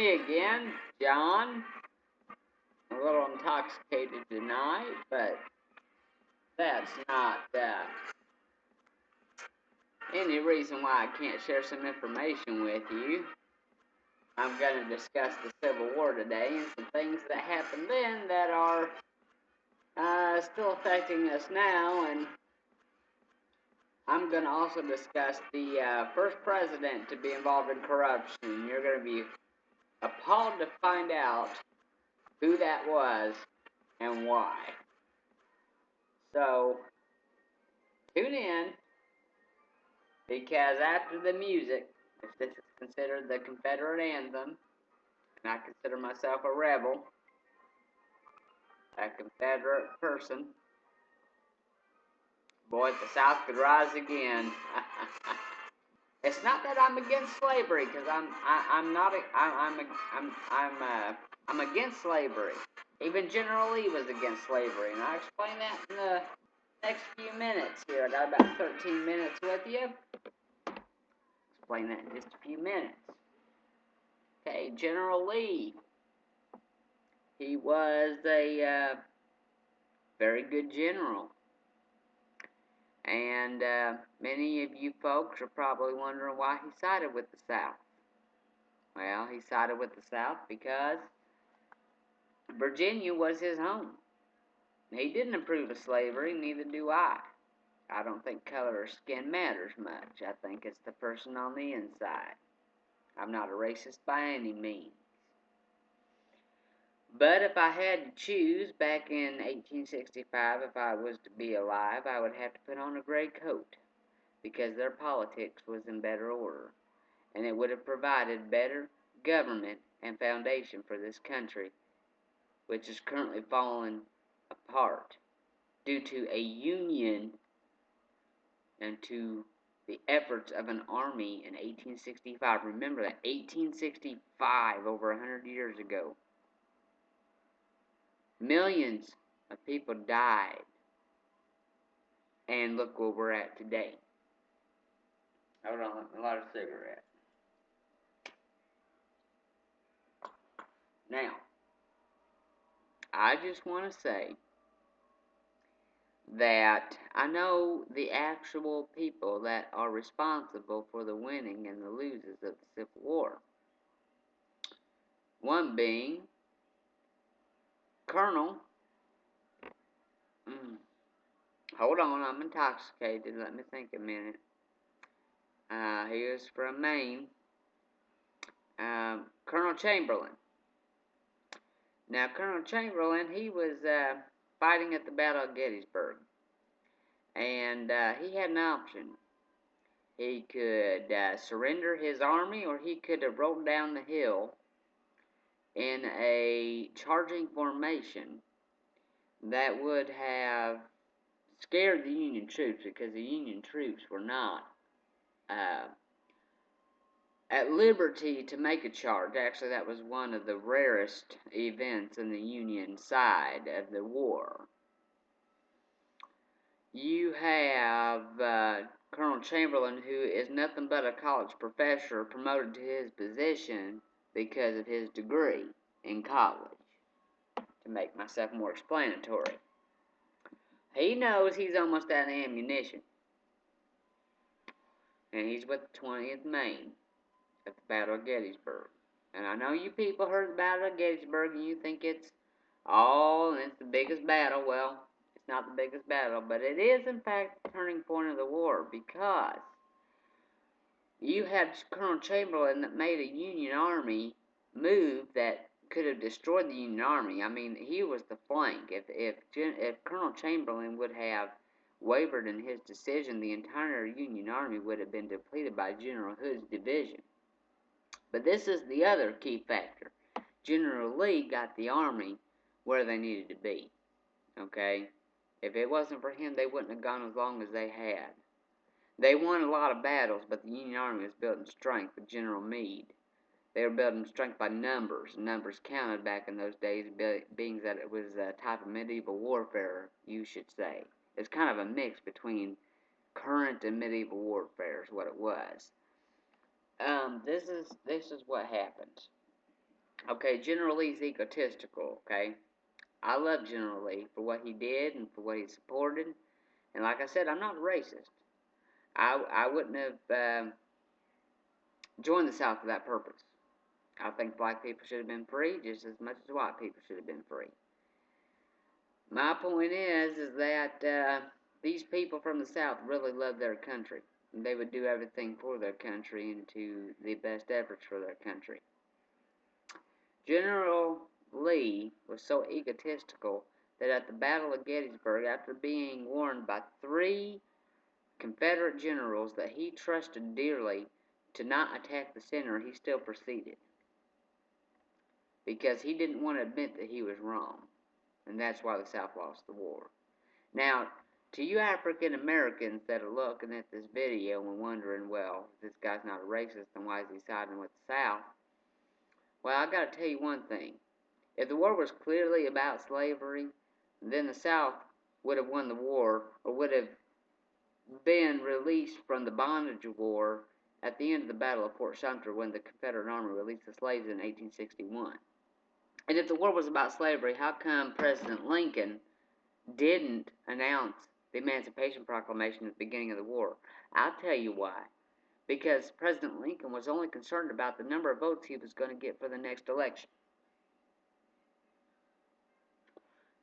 me again, John. A little intoxicated tonight, but that's not any reason why I can't share some information with you. I'm going to discuss the Civil War today and some things that happened then that are still affecting us now, and I'm going to also discuss the first president to be involved in corruption. You're going to be appalled to find out who that was and why. So, tune in, because after the music, if this is considered the Confederate anthem, and I consider myself a rebel, a Confederate person, boy, if the South could rise again. It's not that I'm against slavery, because I'm against slavery. Even General Lee was against slavery, and I'll explain that in the next few minutes here. I got about 13 minutes with you. Explain that in just a few minutes. Okay, General Lee. He was a very good general. And many of you folks are probably wondering why he sided with the South. Well, he sided with the South because Virginia was his home. He didn't approve of slavery, neither do I. I don't think color or skin matters much. I think it's the person on the inside. I'm not a racist by any means. But if I had to choose, back in 1865, if I was to be alive, I would have to put on a gray coat, because their politics was in better order, and it would have provided better government and foundation for this country, which is currently falling apart due to a union and to the efforts of an army in 1865. Remember that, 1865, over 100 years ago. Millions of people died, and look where we're at today. Hold on, a lot of cigarettes. Now, I just want to say that I know the actual people that are responsible for the winning and the losers of the Civil War. One being Colonel, hold on, I'm intoxicated, let me think a minute. He was from Maine, Colonel Chamberlain. Now, Colonel Chamberlain, he was fighting at the Battle of Gettysburg, and he had an option. He could surrender his army, or he could have rolled down the hill in a charging formation that would have scared the Union troops, because the Union troops were not at liberty to make a charge. Actually, that was one of the rarest events in the Union side of the war. You have Colonel Chamberlain, who is nothing but a college professor, promoted to his position because of his degree in college. To make myself more explanatory, he knows he's almost out of ammunition, and he's with the 20th Maine at the Battle of Gettysburg. And I know you people heard the Battle of Gettysburg, and you think it's the biggest battle. Well, it's not the biggest battle, but it is, in fact, the turning point of the war, because you had Colonel Chamberlain that made a Union army move that could have destroyed the Union army. I mean, he was the flank. If Colonel Chamberlain would have wavered in his decision, the entire Union army would have been depleted by General Hood's division. But this is the other key factor. General Lee got the army where they needed to be. Okay? If it wasn't for him, they wouldn't have gone as long as they had. They won a lot of battles, but the Union Army was built in strength with General Meade. They were built in strength by numbers. Numbers counted back in those days, being that it was a type of medieval warfare, you should say. It's kind of a mix between current and medieval warfare is what it was. This is what happened. Okay, General Lee's egotistical, okay? I love General Lee for what he did and for what he supported. And like I said, I'm not a racist. I wouldn't have joined the South for that purpose. I think black people should have been free just as much as white people should have been free. My point is that these people from the South really love their country. And they would do everything for their country and to the best efforts for their country. General Lee was so egotistical that at the Battle of Gettysburg, after being warned by 3 Confederate generals that he trusted dearly to not attack the center, he still proceeded. Because he didn't want to admit that he was wrong. And that's why the South lost the war. Now, to you African Americans that are looking at this video and wondering, well, this guy's not a racist, then why is he siding with the South? Well, I gotta tell you one thing. If the war was clearly about slavery, then the South would have won the war, or would have been released from the bondage war at the end of the Battle of Fort Sumter when the Confederate Army released the slaves in 1861. And if the war was about slavery, how come President Lincoln didn't announce the Emancipation Proclamation at the beginning of the war? I'll tell you why. Because President Lincoln was only concerned about the number of votes he was going to get for the next election.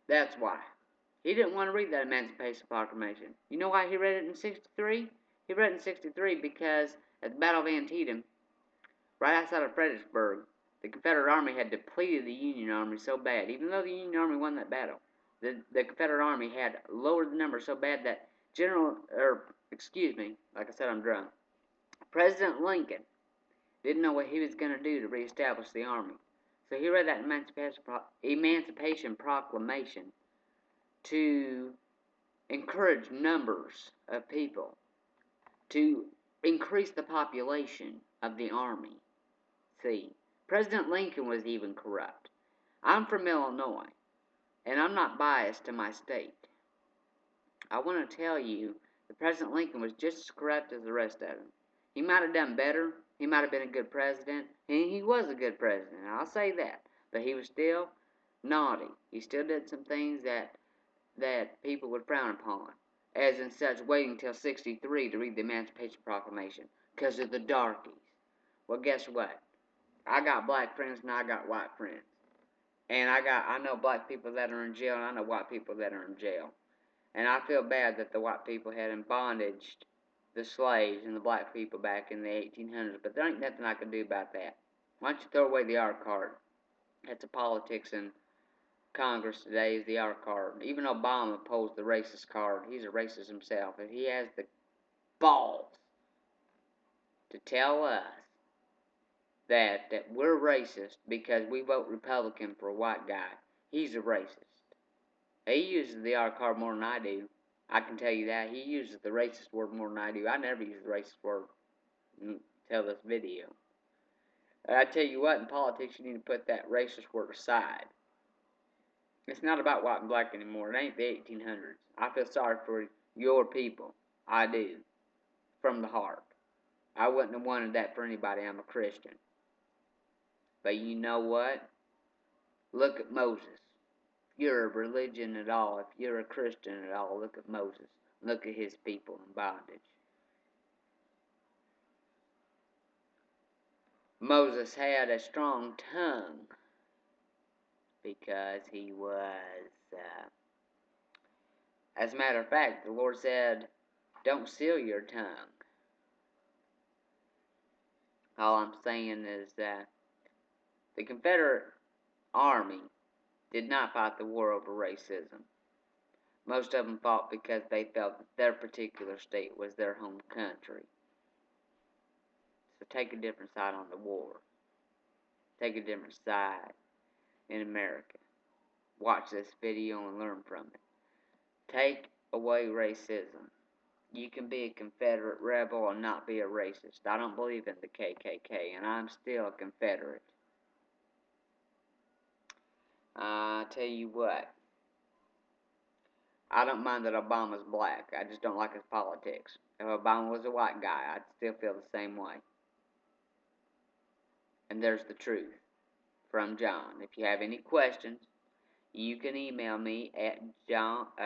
That's why. He didn't want to read that Emancipation Proclamation. You know why he read it in 63? He read it in 63 because at the Battle of Antietam, right outside of Fredericksburg, the Confederate Army had depleted the Union Army so bad. Even though the Union Army won that battle, the Confederate Army had lowered the number so bad that like I said, I'm drunk. President Lincoln didn't know what he was going to do to reestablish the Army. So he read that Emancipation Proclamation to encourage numbers of people, to increase the population of the Army. See, President Lincoln was even corrupt. I'm from Illinois, and I'm not biased to my state. I want to tell you that President Lincoln was just as corrupt as the rest of them. He might have done better. He might have been a good president. And he was a good president, I'll say that. But he was still naughty. He still did some things that people would frown upon. As in such waiting till 63 to read the Emancipation Proclamation. Because of the darkies. Well, guess what? I got black friends and I got white friends. And I know black people that are in jail and I know white people that are in jail. And I feel bad that the white people had in bondage the slaves and the black people back in the 1800s, but there ain't nothing I can do about that. Why don't you throw away the R card? That's the politics in Congress today, is the R card. Even Obama opposed the racist card. He's a racist himself. If he has the balls to tell us that we're racist because we vote Republican for a white guy, he's a racist. He uses the R card more than I do. I can tell you that. He uses the racist word more than I do. I never use the racist word until this video. I tell you what, in politics, you need to put that racist word aside. It's not about white and black anymore. It ain't the 1800s. I feel sorry for your people. I do. From the heart. I wouldn't have wanted that for anybody. I'm a Christian. But you know what? Look at Moses. If you're a religion at all, if you're a Christian at all, look at Moses. Look at his people in bondage. Moses had a strong tongue because he was, as a matter of fact, the Lord said, don't seal your tongue. All I'm saying is that the Confederate Army did not fight the war over racism. Most of them fought because they felt that their particular state was their home country. So take a different side on the war. Take a different side in America. Watch this video and learn from it. Take away racism. You can be a Confederate rebel and not be a racist. I don't believe in the KKK, and I'm still a Confederate. I tell you what, I don't mind that Obama's black. I just don't like his politics. If Obama was a white guy, I'd still feel the same way. And there's the truth. from John. If you have any questions, you can email me at Taylor-jjohn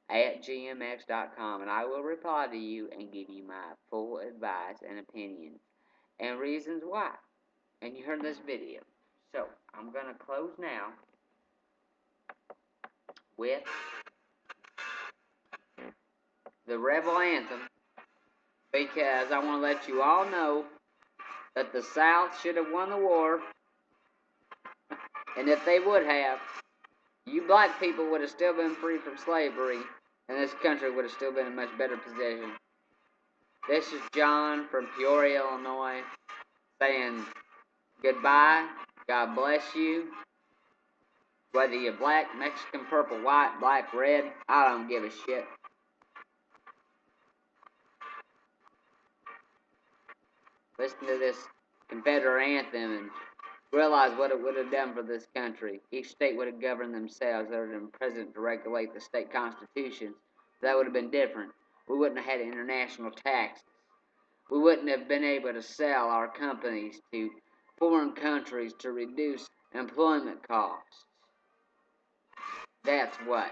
at gmx.com, and I will reply to you and give you my full advice and opinions and reasons why. And you heard this video. So, I'm going to close now with the Rebel Anthem, because I want to let you all know that the South should have won the war, and if they would have, you black people would have still been free from slavery, and this country would have still been in a much better position. This is John from Peoria, Illinois, saying goodbye. God bless you. Whether you're black, Mexican, purple, white, black, red, I don't give a shit. Listen to this Confederate anthem and realize what it would have done for this country. Each state would have governed themselves. There would have been a president to regulate the state constitutions. That would have been different. We wouldn't have had international taxes. We wouldn't have been able to sell our companies to foreign countries to reduce employment costs. That's what.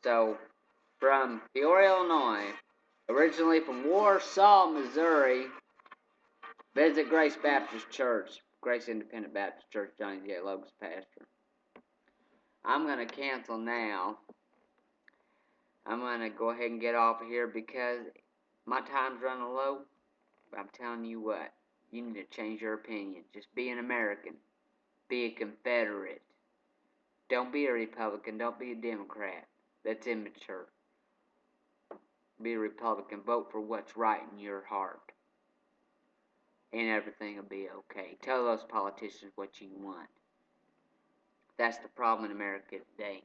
So, from Peoria, Illinois, originally from Warsaw, Missouri, visit Grace Baptist Church, Grace Independent Baptist Church, Johnny J. Logan's pastor. I'm going to cancel now. I'm going to go ahead and get off of here because my time's running low. But I'm telling you what, you need to change your opinion. Just be an American. Be a Confederate. Don't be a Republican. Don't be a Democrat. That's immature. Be a Republican. Vote for what's right in your heart. And everything will be okay. Tell those politicians what you want. That's the problem in America today.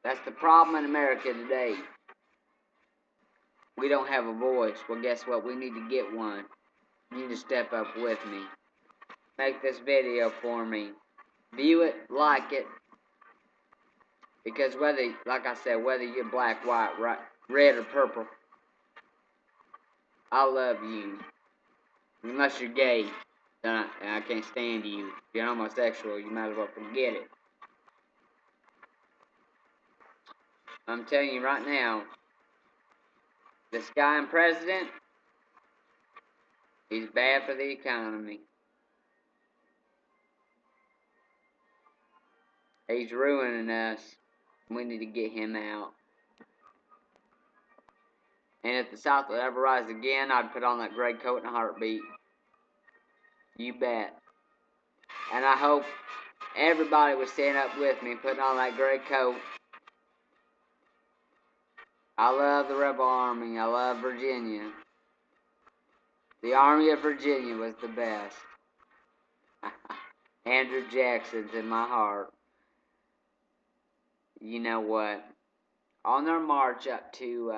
That's the problem in America today. We don't have a voice. Well, guess what? We need to get one. You need to step up with me. Make this video for me. View it, like it. Because whether, like I said, whether you're black, white, red, or purple, I love you. Unless you're gay, then I can't stand you. If you're homosexual, you might as well forget it. I'm telling you right now, this guy in president, he's bad for the economy. He's ruining us. We need to get him out. And if the South would ever rise again, I'd put on that gray coat in a heartbeat. You bet. And I hope everybody would stand up with me putting on that gray coat. I love the Rebel Army. I love Virginia. The Army of Virginia was the best. Andrew Jackson's in my heart. You know what? On their march up to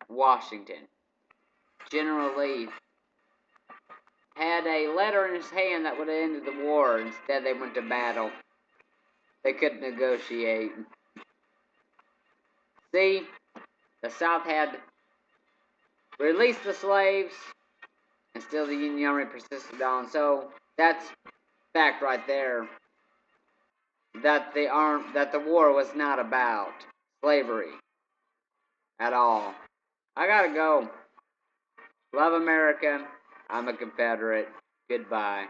Washington, General Lee had a letter in his hand that would have ended the war. Instead, they went to battle. They couldn't negotiate. See, the South had released the slaves, and still the Union Army persisted on. So that's fact right there. That the war was not about slavery at all. I gotta go. Love America. I'm a Confederate. Goodbye.